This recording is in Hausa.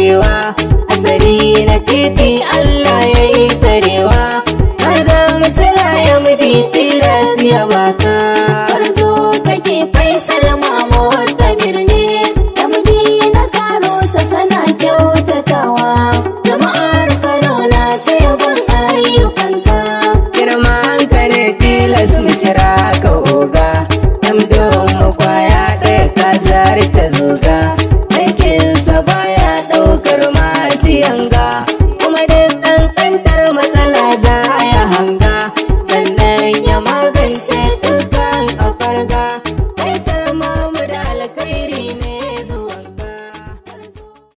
arewa, asali na titi Allah ya yi sarewa. Har zama sila MD tilas ya baka. Farzo kake Faisal Mahmad Kabir ne, MD na karo ta kana kyautatawa. Jama'ar Kano na ta yabon ayyukanka. Girma hankali tilas mu kira ka oga, namdon mu kwaya ɗaya ka zarta zoga. Aikinsa baya ɗaukar masu yanga.